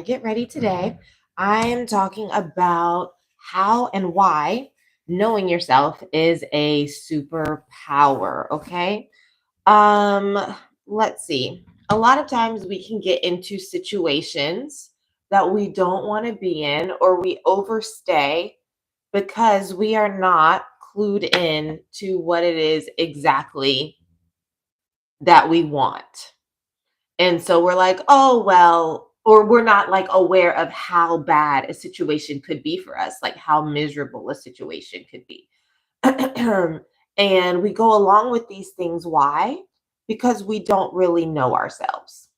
Get ready today. I am talking about how and why knowing yourself is a superpower. Okay. Um, let's see. A lot of times we can get into situations that we don't want to be in or we overstay because we are not clued in to what it is exactly that we want. And so we're like, oh, well, or we're not like aware of how bad a situation could be for us, like how miserable a situation could be. And we go along with these things. Why? Because we don't really know ourselves.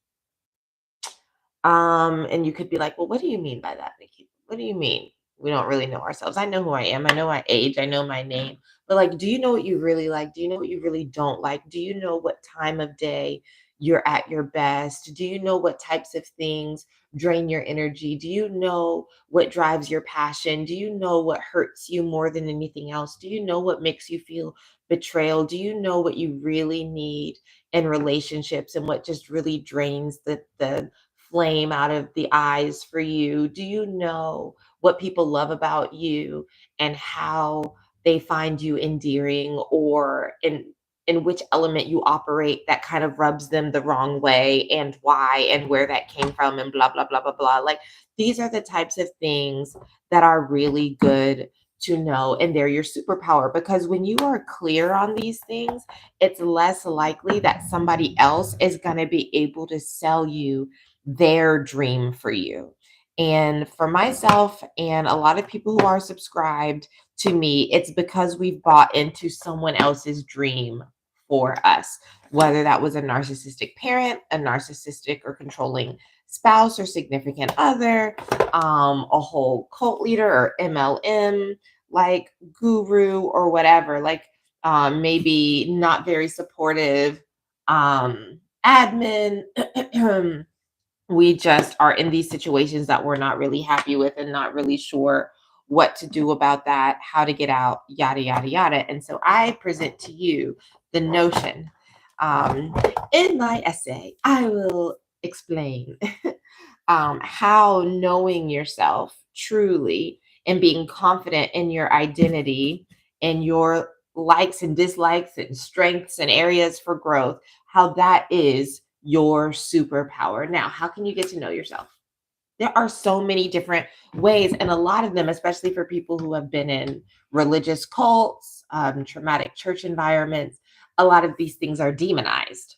And you could be like, well, what do you mean by that, Nikki? What do you mean we don't really know ourselves? I know who I am. I know my age. I know my name. But like, do you know what you really like? Do you know what you really don't like? Do you know what time of day you're at your best? Do you know what types of things drain your energy? Do you know what drives your passion? Do you know what hurts you more than anything else? Do you know what makes you feel betrayal? Do you know what you really need in relationships and what just really drains the flame out of the eyes for you? Do you know what people love about you and how they find you endearing, or in which element you operate that kind of rubs them the wrong way, and why, and where that came from, and blah blah blah blah blah. Like, these are the types of things that are really good to know, and they're your superpower, because when you are clear on these things, it's less likely that somebody else is going to be able to sell you their dream for you. And for myself and a lot of people who are subscribed to me, it's because we've bought into someone else's dream for us, whether that was a narcissistic parent, a narcissistic or controlling spouse or significant other, a whole cult leader or MLM like guru or whatever, like maybe not very supportive admin. We just are in these situations that we're not really happy with and not really sure what to do about that, how to get out, yada, yada, yada. And so I present to you the notion. Um, in my essay, I will explain how knowing yourself truly and being confident in your identity and your likes and dislikes and strengths and areas for growth, how that is your superpower. Now, how can you get to know yourself? There are so many different ways, and a lot of them, especially for people who have been in religious cults, traumatic church environments, a lot of these things are demonized.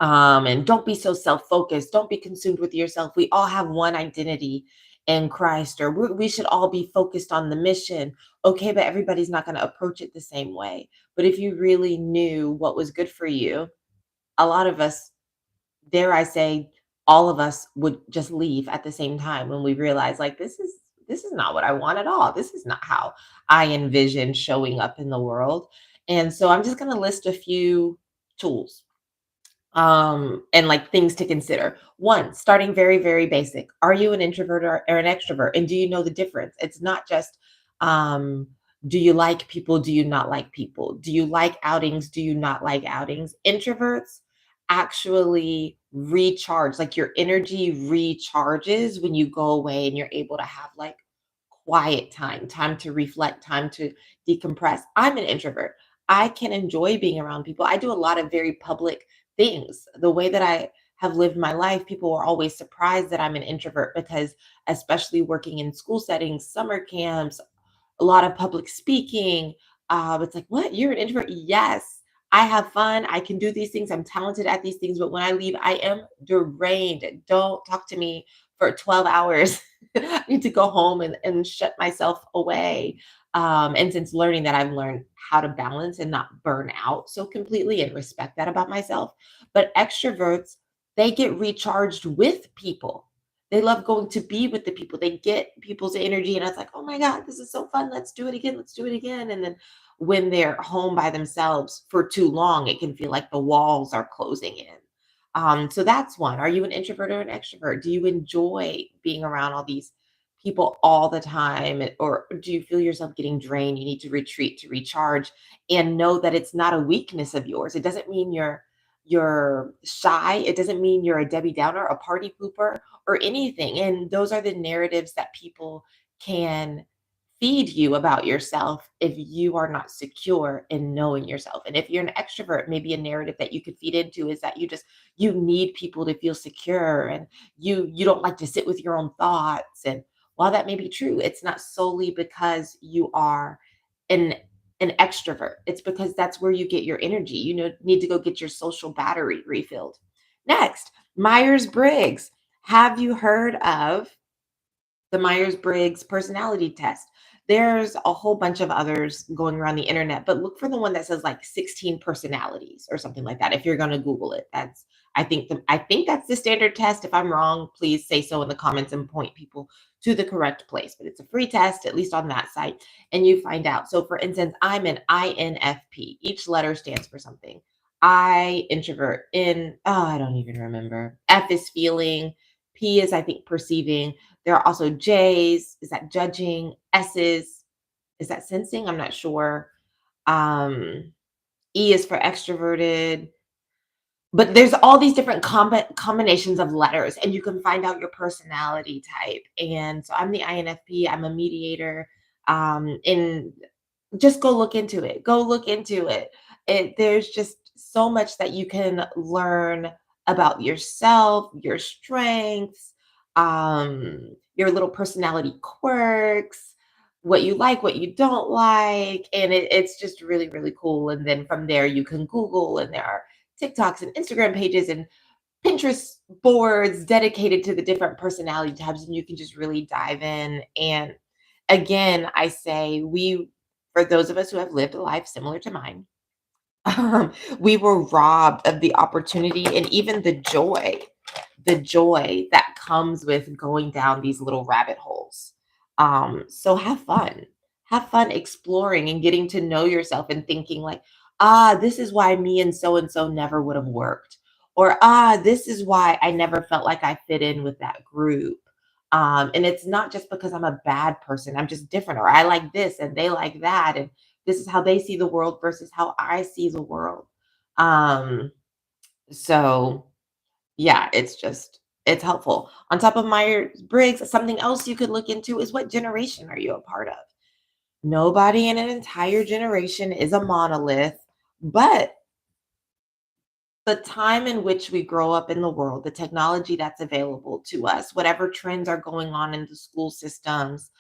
And don't be so self-focused, don't be consumed with yourself. We all have one identity in Christ, or we should all be focused on the mission. Okay, but everybody's not going to approach it the same way. But if you really knew what was good for you, a lot of us, dare I say, all of us would just leave at the same time when we realize, like, this is not what I want at all. This is not how I envision showing up in the world. And so I'm just going to list a few tools, and like things to consider. One, starting very, very basic. Are you an introvert or an extrovert? And do you know the difference? It's not just, um, do you like people? Do you not like people? Do you like outings? Do you not like outings? Introverts actually recharge, like your energy recharges when you go away and you're able to have like quiet time, time to reflect, time to decompress. I'm an introvert. I can enjoy being around people. I do a lot of very public things. The way that I have lived my life, people are always surprised that I'm an introvert because, especially working in school settings, summer camps, a lot of public speaking, it's like, what? You're an introvert? Yes. I have fun. I can do these things. I'm talented at these things. But when I leave, I am drained. Don't talk to me for 12 hours. I need to go home and shut myself away. And since learning that, I've learned how to balance and not burn out so completely and respect that about myself. But extroverts, they get recharged with people. They love going to be with the people. They get people's energy, and it's like, oh my God, this is so fun. Let's do it again. Let's do it again. And then when they're home by themselves for too long, it can feel like the walls are closing in. So that's one. Are you an introvert or an extrovert? Do you enjoy being around all these people all the time? Or do you feel yourself getting drained? You need to retreat to recharge, and know that it's not a weakness of yours. It doesn't mean you're you're shy. It doesn't mean you're a Debbie Downer, a party pooper, or anything. And those are the narratives that people can feed you about yourself if you are not secure in knowing yourself. And if you're an extrovert, maybe a narrative that you could feed into is that you need people to feel secure, and you don't like to sit with your own thoughts. And while that may be true, it's not solely because you are an an extrovert. It's because that's where you get your energy. You know, need to go get your social battery refilled. Next, Myers-Briggs. Have you heard of the Myers-Briggs personality test? There's a whole bunch of others going around the internet, but look for the one that says like 16 personalities or something like that. If you're going to Google it, I think that's the standard test. If I'm wrong, please say so in the comments and point people to the correct place. But it's a free test, at least on that site, and you find out. So, for instance, I'm an INFP. Each letter stands for something. I introvert. I don't even remember. F is feeling. P is, I think, perceiving. There are also J's. Is that judging? S's. Is that sensing? I'm not sure. Um, E is for extroverted. But there's all these different combinations of letters, and you can find out your personality type. And so I'm the INFP. I'm a mediator. And just go look into it. Go look into it. There's just so much that you can learn about yourself, your strengths, your little personality quirks, what you like, what you don't like. And it's just really, really cool. And then from there, you can Google, and there are TikToks and Instagram pages and Pinterest boards dedicated to the different personality types, and you can just really dive in. And again, I say for those of us who have lived a life similar to mine, we were robbed of the opportunity and even the joy that comes with going down these little rabbit holes. So have fun exploring and getting to know yourself and thinking like, this is why me and so never would have worked, or this is why I never felt like I fit in with that group. And it's not just because I'm a bad person. I'm just different, or I like this and they like that, and this is how they see the world versus how I see the world. Um, so yeah, it's helpful. On top of Myers-Briggs, something else you could look into is, what generation are you a part of? Nobody in an entire generation is a monolith, but the time in which we grow up in the world, the technology that's available to us, whatever trends are going on in the school systems,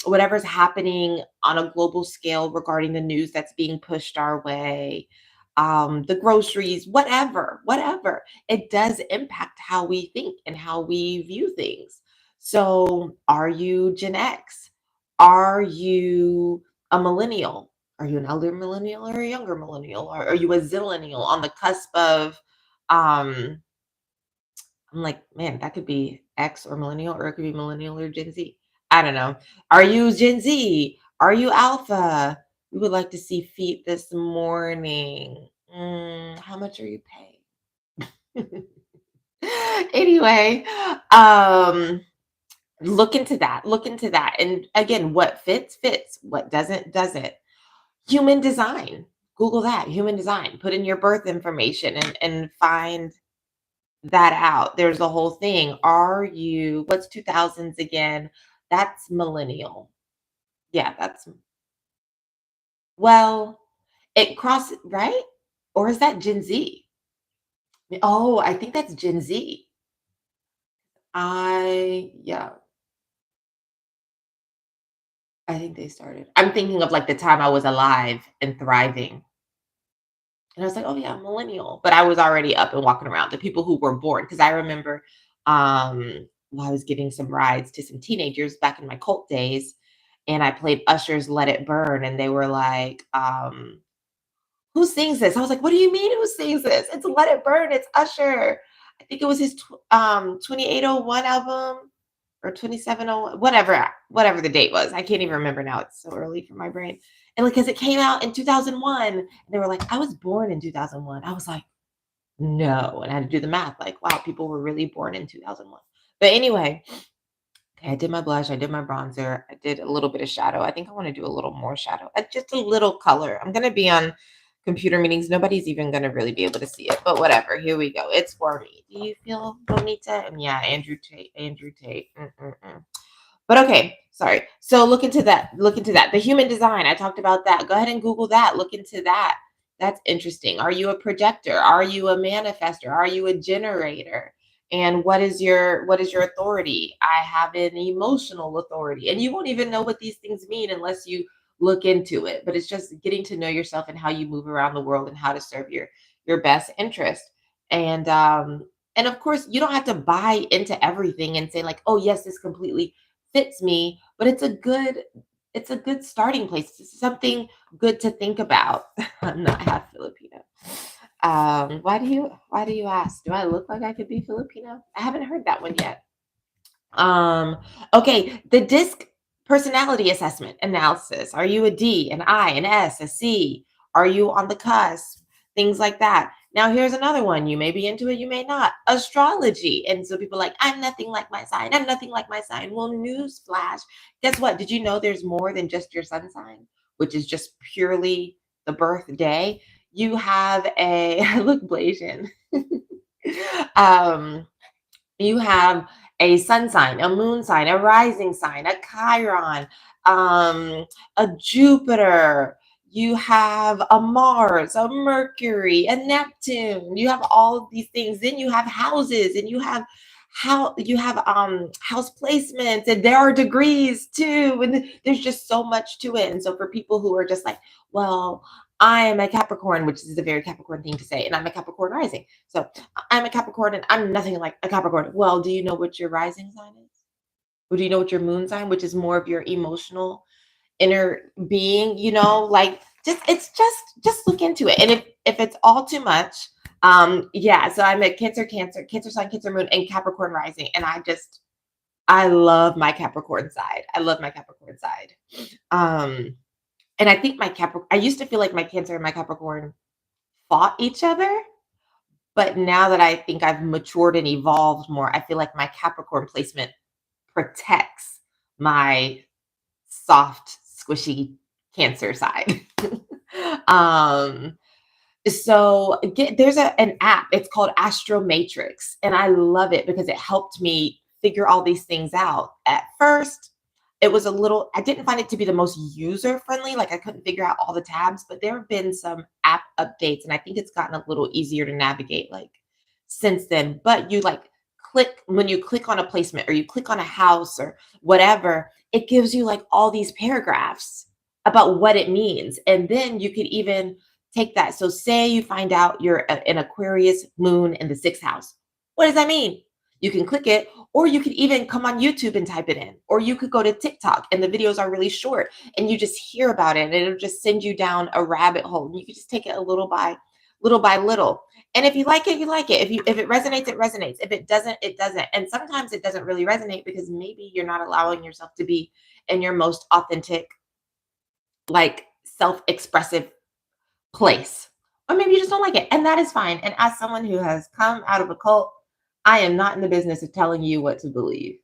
whatever's happening on a global scale regarding the news that's being pushed our way, the groceries, whatever, it does impact how we think and how we view things. So, are you Gen X? Are you a millennial? Are you an elder millennial or a younger millennial? Or are you a zillennial on the cusp of, um, I'm like, man, that could be X or millennial, or it could be millennial or Gen Z. I don't know. Are you Gen Z? Are you Alpha? We would like to see feet this morning. How much are you paying? Anyway, um, look into that. Look into that. And again, what fits, fits. What doesn't. Human design. Google that, human design. Put in your birth information and find that out. There's a whole thing. What's 2000s again? That's millennial. Yeah, well, it crosses, right? Or is that Gen Z? Oh, I think that's Gen Z. Yeah, I think they started. I'm thinking of like the time I was alive and thriving. And I was like, "Oh, yeah, millennial," but I was already up and walking around. The people who were born, because I remember, when I was giving some rides to some teenagers back in my cult days, and I played Usher's "Let It Burn," and they were like, "Who sings this?" I was like, "What do you mean, who sings this? It's Let It Burn, it's Usher." I think it was his 2801 album, or 2701, whatever the date was. I can't even remember now. It's so early for my brain. And like, because it came out in 2001, and they were like, "I was born in 2001." I was like, "No." And I had to do the math, like, wow, people were really born in 2001. But anyway, okay, I did my blush, I did my bronzer, I did a little bit of shadow. I think I want to do a little more shadow, just a little color. I'm going to be on computer meetings. Nobody's even going to really be able to see it, but whatever. Here we go. It's for me. Do you feel bonita? And yeah, Andrew Tate. Andrew Tate. Mm-mm-mm. But okay, sorry. So look into that. Look into that. The human design. I talked about that. Go ahead and Google that. Look into that. That's interesting. Are you a projector? Are you a manifester? Are you a generator? And what is your authority? I have an emotional authority. And you won't even know what these things mean unless you look into it. But it's just getting to know yourself and how you move around the world and how to serve your best interest. And of course, you don't have to buy into everything and say like, "Oh, yes, this completely fits me," but it's a good starting place. It's something good to think about. I'm not half Filipino. Why do you ask? Do I look like I could be Filipino? I haven't heard that one yet. Um, okay, the DISC personality assessment analysis. Are you a D, an I, an S, a C? Are you on the cusp? Things like that. Now, here's another one. You may be into it, you may not. Astrology. And so people are like, I'm nothing like my sign. I'm nothing like my sign. Well, newsflash. Guess what? Did you know there's more than just your sun sign, which is just purely the birthday? You have a look, Blasian. um, you have a sun sign, a moon sign, a rising sign, a Chiron, a Jupiter. You have a Mars, a Mercury, a Neptune. You have all of these things. Then you have houses, and you have house placements, and there are degrees too. And there's just so much to it. And so for people who are just like, well, I am a Capricorn, which is a very Capricorn thing to say, and I'm a Capricorn rising. So I'm a Capricorn and I'm nothing like a Capricorn. Well, do you know what your rising sign is? Or do you know what your moon sign, which is more of your emotional inner being, like just look into it. And if it's all too much, yeah, so I'm a Cancer sign, Cancer moon, and Capricorn rising. And I love my Capricorn side. I love my Capricorn side. Um, and I think I used to feel like my Cancer and my Capricorn fought each other. But now that I think I've matured and evolved more, I feel like my Capricorn placement protects my soft, squishy Cancer side. um, there's an app. It's called Astro Matrix, and I love it because it helped me figure all these things out. At first, it was a little. I didn't find it to be the most user friendly. Like I couldn't figure out all the tabs, but there have been some app updates, and I think it's gotten a little easier to navigate. Like since then, but you like click when you click on a placement or you click on a house or whatever, it gives you like all these paragraphs about what it means, and then you could even take that. So say you find out you're an Aquarius moon in the sixth house. What does that mean? You can click it, or you could even come on YouTube and type it in, or you could go to TikTok and the videos are really short and you just hear about it and it'll just send you down a rabbit hole. And you can just take it a little by little. And if you like it, you like it. If it resonates, it resonates. If it doesn't, it doesn't. And sometimes it doesn't really resonate because maybe you're not allowing yourself to be in your most authentic, like self-expressive place. Or maybe you just don't like it. And that is fine. And as someone who has come out of a cult, I am not in the business of telling you what to believe.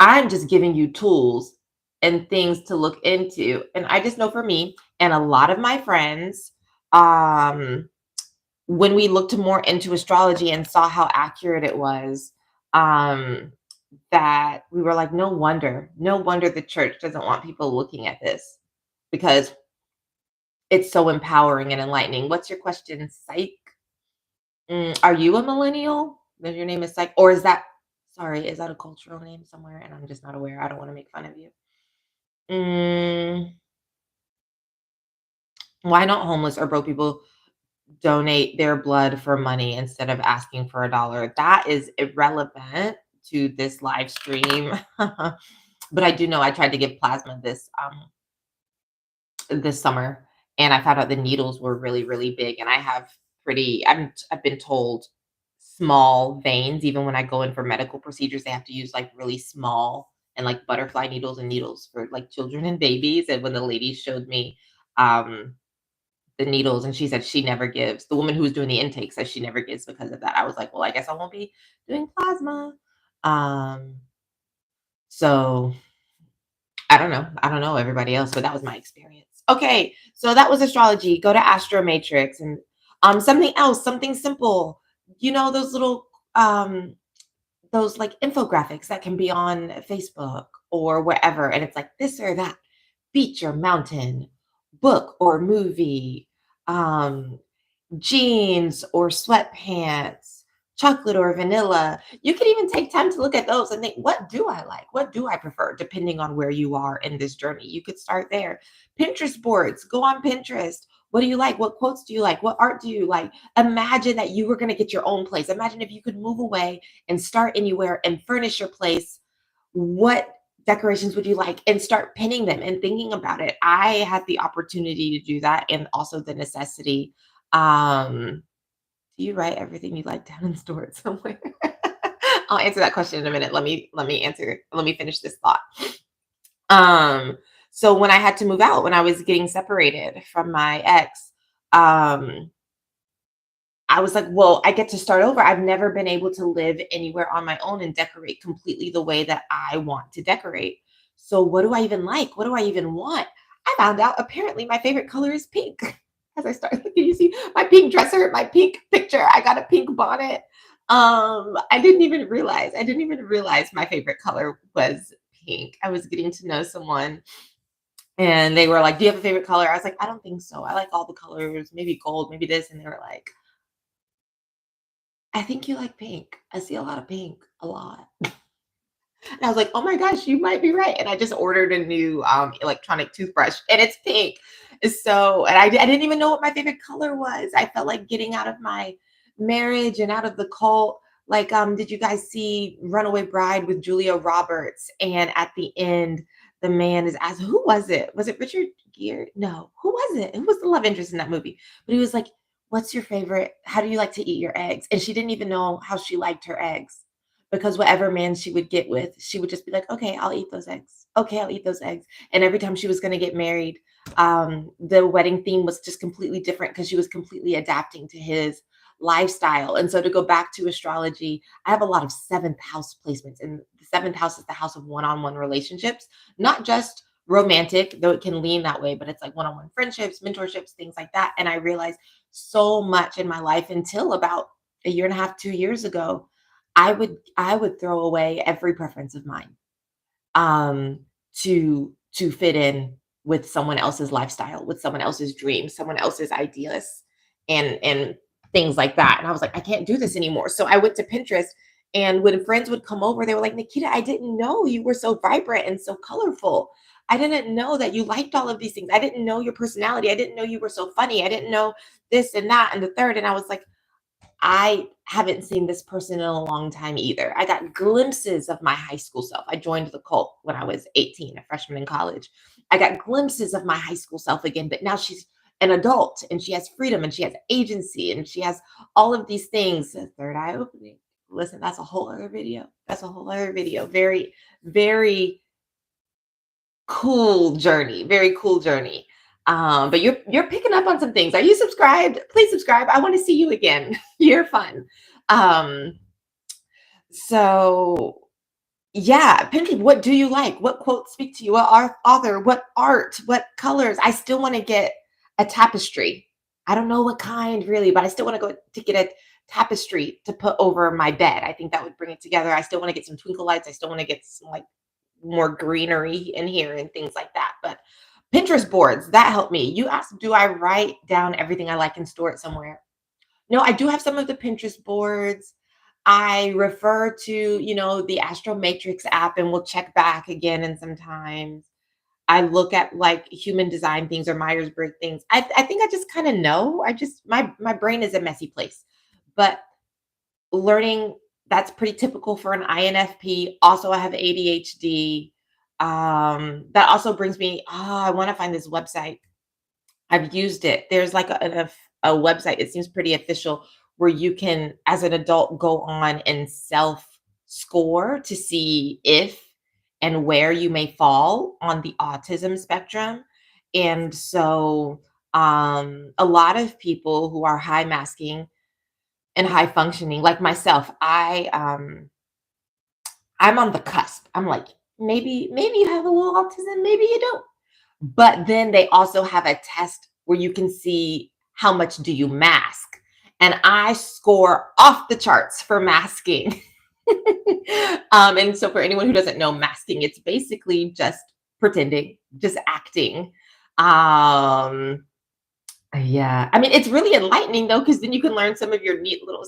I'm just giving you tools and things to look into. And I just know for me and a lot of my friends, um, when we looked more into astrology and saw how accurate it was, um, that we were like, no wonder the church doesn't want people looking at this because it's so empowering and enlightening. What's your question, Psych? Are you a millennial? Is your name is Psych? Or is that a cultural name somewhere and I'm just not aware? I don't want to make fun of you. Mm, why not homeless or broke people donate their blood for money instead of asking for a dollar? That is irrelevant to this live stream. But I do know I tried to give plasma this summer, and I found out the needles were really, really big, and I have I've been told small veins. Even when I go in for medical procedures, they have to use like really small and like butterfly needles and needles for like children and babies. And when the lady showed me um the needles and she said she never gives, the woman who was doing the intake says she never gives because of that. I was like, well, I guess I won't be doing plasma. Um, so I don't know everybody else, but that was my experience. Okay, so that was astrology. Go to Astromatrix and something else, something simple. You know those little those like infographics that can be on Facebook or wherever, and it's like this or that, beach or mountain, book or movie, um, jeans or sweatpants, chocolate or vanilla. You can even take time to look at those and think, what do I like? What do I prefer? Depending on where you are in this journey, you could start there. Pinterest boards, go on Pinterest. What do you like? What quotes do you like? What art do you like? Imagine that you were going to get your own place. Imagine if you could move away and start anywhere and furnish your place. What decorations would you like? And start pinning them and thinking about it. I had the opportunity to do that and also the necessity. Do you write everything you like down and store it somewhere? I'll answer that question in a minute. Let me finish this thought. Um, so when I had to move out, when I was getting separated from my ex, um, I was like, well, I get to start over. I've never been able to live anywhere on my own and decorate completely the way that I want to decorate. So what do I even like? What do I even want? I found out apparently my favorite color is pink. As I started looking, you see my pink dresser, my pink picture. I got a pink bonnet. I didn't even realize my favorite color was pink. I was getting to know someone and they were like, do you have a favorite color? I was like, I don't think so. I like all the colors, maybe gold, maybe this. And they were like, I think you like pink. I see a lot of pink, a lot. And I was like, "Oh my gosh, you might be right." And I just ordered a new electronic toothbrush, and it's pink. So, and I didn't even know what my favorite color was. I felt like getting out of my marriage and out of the cult. Like, did you guys see Runaway Bride with Julia Roberts? And at the end, the man is asked, "Who was it? Was it Richard Gere? No, who was it? Who was the love interest in that movie?" But he was like, "What's your favorite? How do you like to eat your eggs?" And she didn't even know how she liked her eggs because whatever man she would get with, she would just be like, "Okay, I'll eat those eggs. Okay, I'll eat those eggs." And every time she was going to get married, the wedding theme was just completely different because she was completely adapting to his lifestyle. And so to go back to astrology, I have a lot of seventh house placements, and the seventh house is the house of one-on-one relationships, not just romantic, though it can lean that way, but it's like one-on-one friendships, mentorships, things like that. And I realized so much in my life until about a year and a half, 2 years ago, I would throw away every preference of mine, um, to fit in with someone else's lifestyle, with someone else's dreams, someone else's ideas, and things like that. And I was like, I can't do this anymore. So I went to Pinterest, and when friends would come over, they were like, Nikita, I didn't know you were so vibrant and so colorful. I didn't know that you liked all of these things. I didn't know your personality. I didn't know you were so funny. I didn't know this and that and the third. And I was like, I haven't seen this person in a long time either. I got glimpses of my high school self. I joined the cult when I was 18, a freshman in college. I got glimpses of my high school self again, but now she's an adult and she has freedom and she has agency and she has all of these things. The third eye opening. Listen, that's a whole other video. That's a whole other video. Very, very cool journey. Very cool journey. But you're picking up on some things. Are you subscribed? Please subscribe. I want to see you again. You're fun. Um, so yeah, Pinterest, what do you like? What quotes speak to you? What author? What art? What colors? I still want to get a tapestry. I don't know what kind really, but I still want to go to get a tapestry to put over my bed. I think that would bring it together. I still want to get some twinkle lights. I still want to get some like more greenery in here and things like that. But Pinterest boards, that helped me. You asked, do I write down everything I like and store it somewhere? No, I do have some of the Pinterest boards. I refer to, the Astro Matrix app and we'll check back again. And sometimes I look at like human design things or Myers-Briggs things. I think I just kind of know. My brain is a messy place. But learning, that's pretty typical for an INFP. Also, I have ADHD. That also brings me, I want to find this website. I've used it. There's like a website, it seems pretty official, where you can, as an adult, go on and self score to see if and where you may fall on the autism spectrum. And so, a lot of people who are high masking and high functioning, like myself, I'm on the cusp. I'm like, maybe you have a little autism, maybe you don't. But then they also have a test where you can see how much do you mask. And I score off the charts for masking. And so for anyone who doesn't know masking, it's basically just pretending, just acting. Um, yeah, I mean, it's really enlightening though, because then you can learn some of your neat little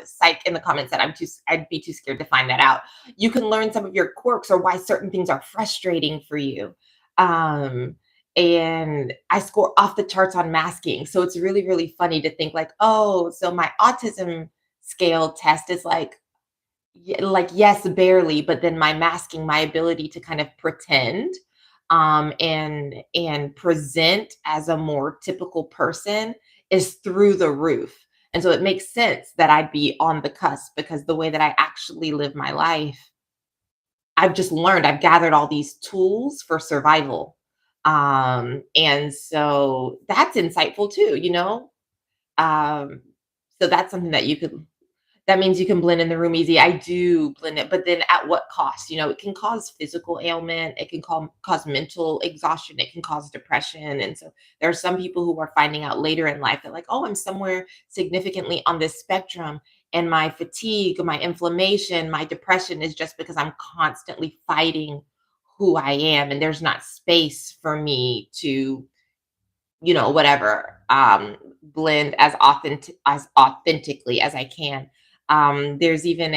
psych in the comments that I'd be too scared to find that out. You can learn some of your quirks or why certain things are frustrating for you. Um, and I score off the charts on masking. So it's really, really funny to think like, oh, so my autism scale test is like yes, barely, but then my masking, my ability to kind of pretend and present as a more typical person is through the roof. And so it makes sense that I'd be on the cusp because the way that I actually live my life, I've just learned, I've gathered all these tools for survival. And so that's insightful too, you know? Um, so that's something that you could that means you can blend in the room easy. I do blend it, but then at what cost? You know, it can cause physical ailment, it can cause mental exhaustion, it can cause depression. And so there are some people who are finding out later in life that, like, oh, I'm somewhere significantly on this spectrum. And my fatigue, my inflammation, my depression is just because I'm constantly fighting who I am. And there's not space for me to, whatever, blend as authentically as I can. There's even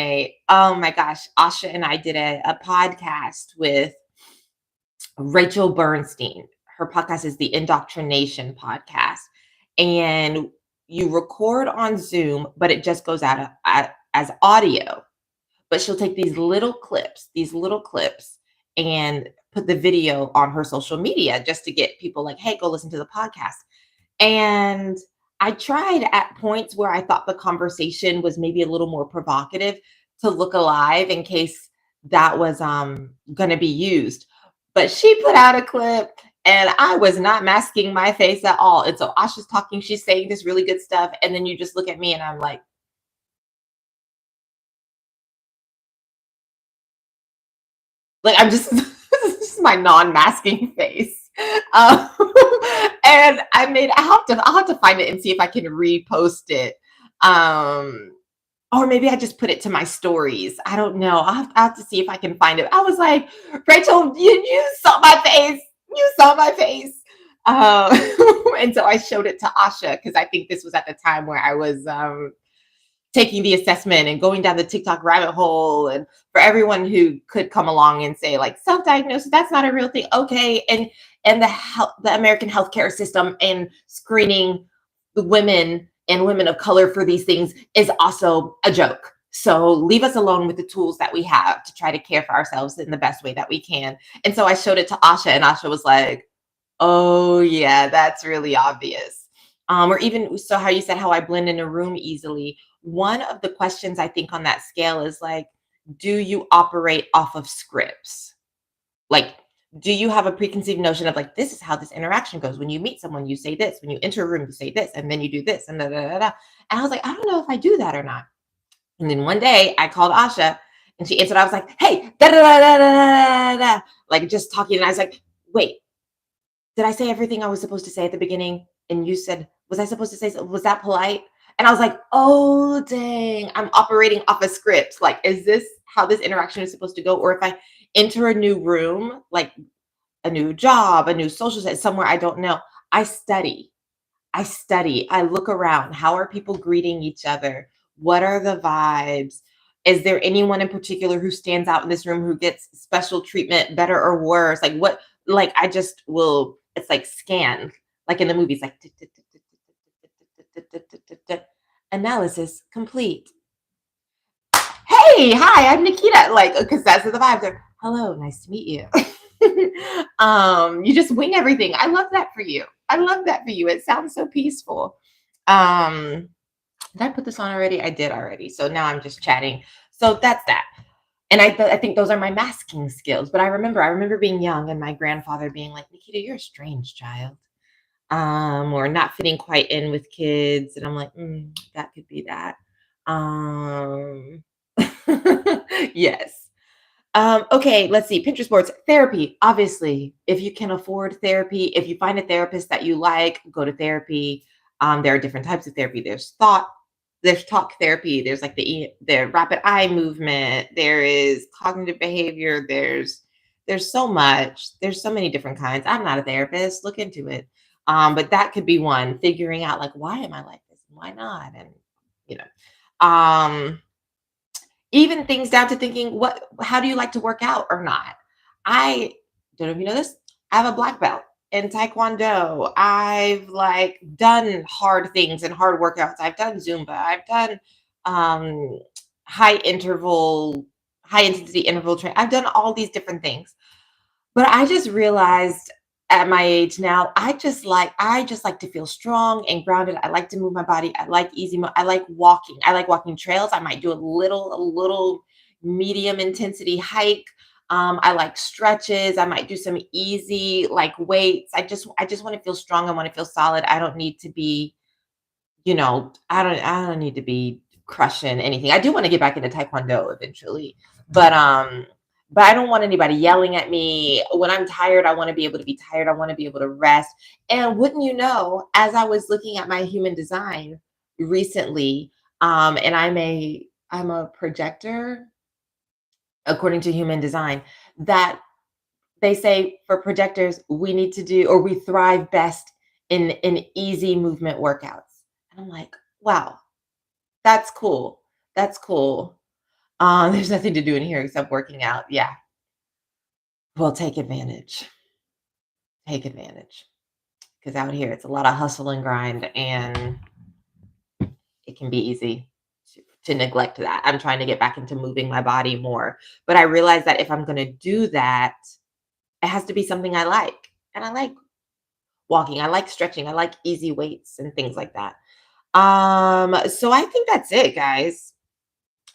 oh my gosh, Asha and I did a podcast with Rachel Bernstein. Her podcast is the Indoctrination Podcast. And you record on Zoom, but it just goes out as audio. But she'll take these little clips, and put the video on her social media just to get people like, hey, go listen to the podcast. And I tried at points where I thought the conversation was maybe a little more provocative to look alive in case that was going to be used. But she put out a clip and I was not masking my face at all. And so Asha's talking, she's saying this really good stuff. And then you just look at me and I'm like I'm just this is my non-masking face. Um, and I'll have to find it and see if I can repost it. Um, or maybe I just put it to my stories. I don't know. I'll have to see if I can find it. I was like, Rachel, you saw my face. You saw my face. Um, and so I showed it to Asha because I think this was at the time where I was taking the assessment and going down the TikTok rabbit hole. And for everyone who could come along and say like self-diagnosis, that's not a real thing. Okay. And the American healthcare system and screening the women and women of color for these things is also a joke. So leave us alone with the tools that we have to try to care for ourselves in the best way that we can. And so I showed it to Asha and Asha was like, oh yeah, that's really obvious. Or even so how you said how I blend in a room easily. One of the questions I think on that scale is like, do you operate off of scripts? Like, do you have a preconceived notion of like, this is how this interaction goes? When you meet someone, you say this. When you enter a room, you say this, and then you do this, and da da da da. And I was like, I don't know if I do that or not. And then one day I called Asha and she answered. I was like, hey, da da da da da da da, like just talking. And I was like, wait, did I say everything I was supposed to say at the beginning? And you said, was I supposed to say, was that polite? And I was like, oh, dang, I'm operating off a script. Like, is this how this interaction is supposed to go? Or if I enter a new room, like a new job, a new social set, somewhere I don't know, I study. I look around. How are people greeting each other? What are the vibes? Is there anyone in particular who stands out in this room who gets special treatment, better or worse? Like what, like I just will, it's like scan, like in the movies, like analysis complete. Hey, hi, I'm Nikita. Like, because that's the vibes are. Hello, nice to meet you. You just wing everything. I love that for you. I love that for you. It sounds so peaceful. Um, did I put this on already? I did already. So now I'm just chatting. So that's that. And I think those are my masking skills. But I remember being young and my grandfather being like, Nikita, you're a strange child. Or not fitting quite in with kids. And I'm like, that could be that. Um, yes. Okay, let's see. Pinterest boards, therapy. Obviously, if you can afford therapy, if you find a therapist that you like, go to therapy. There are different types of therapy. There's talk therapy. There's like the rapid eye movement. There is cognitive behavior. There's so much. There's so many different kinds. I'm not a therapist. Look into it. But that could be one. Figuring out like why am I like this? Why not? And you know. Even things down to thinking, how do you like to work out or not? I don't know if you know this. I have a black belt in Taekwondo. I've like done hard things and hard workouts. I've done Zumba. I've done um high interval, high intensity interval training. I've done all these different things. But I just realized at my age now, I just like to feel strong and grounded. I like to move my body. I like I like walking. I like walking trails. I might do a little medium intensity hike. I like stretches. I might do some easy like weights. I just want to feel strong. I want to feel solid. I don't need to be, I don't need to be crushing anything. I do want to get back into taekwondo eventually, but but I don't want anybody yelling at me. When I'm tired, I want to be able to be tired. I want to be able to rest. And wouldn't you know, as I was looking at my human design recently, and I'm a projector according to human design, that they say for projectors, we need to do or we thrive best in easy movement workouts. And I'm like, wow, that's cool. That's cool. There's nothing to do in here except working out. Yeah. Well, take advantage. Take advantage. Because out here it's a lot of hustle and grind and it can be easy to neglect that. I'm trying to get back into moving my body more. But I realize that if I'm gonna do that, it has to be something I like. And I like walking. I like stretching. I like easy weights and things like that. So I think that's it, guys.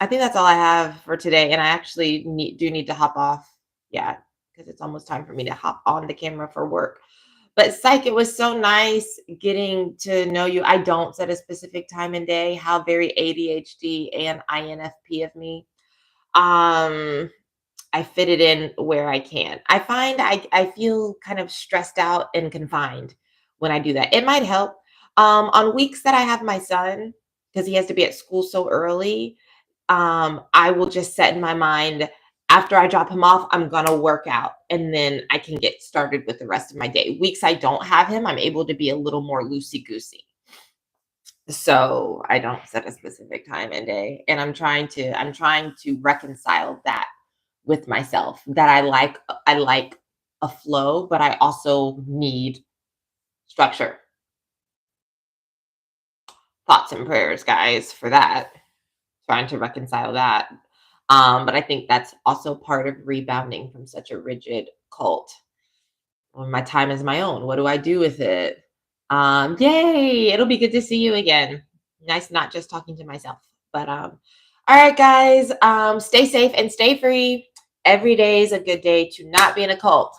I think that's all I have for today. And I actually do need to hop off. Yeah, because it's almost time for me to hop on the camera for work. But psych, it was so nice getting to know you. I don't set a specific time and day. How very ADHD and INFP of me. Um, I fit it in where I can. I find I feel kind of stressed out and confined when I do that. It might help. On weeks that I have my son, because he has to be at school so early, I will just set in my mind after I drop him off, I'm gonna work out and then I can get started with the rest of my day. Weeks I don't have him, I'm able to be a little more loosey goosey. So I don't set a specific time and day. And I'm trying to reconcile that with myself that I like a flow, but I also need structure. Thoughts and prayers, guys, for that. Trying to reconcile that. But I think that's also part of rebounding from such a rigid cult. When my time is my own, what do I do with it? Yay! It'll be good to see you again. Nice, not just talking to myself. But all right, guys. Stay safe and stay free. Every day is a good day to not be in a cult.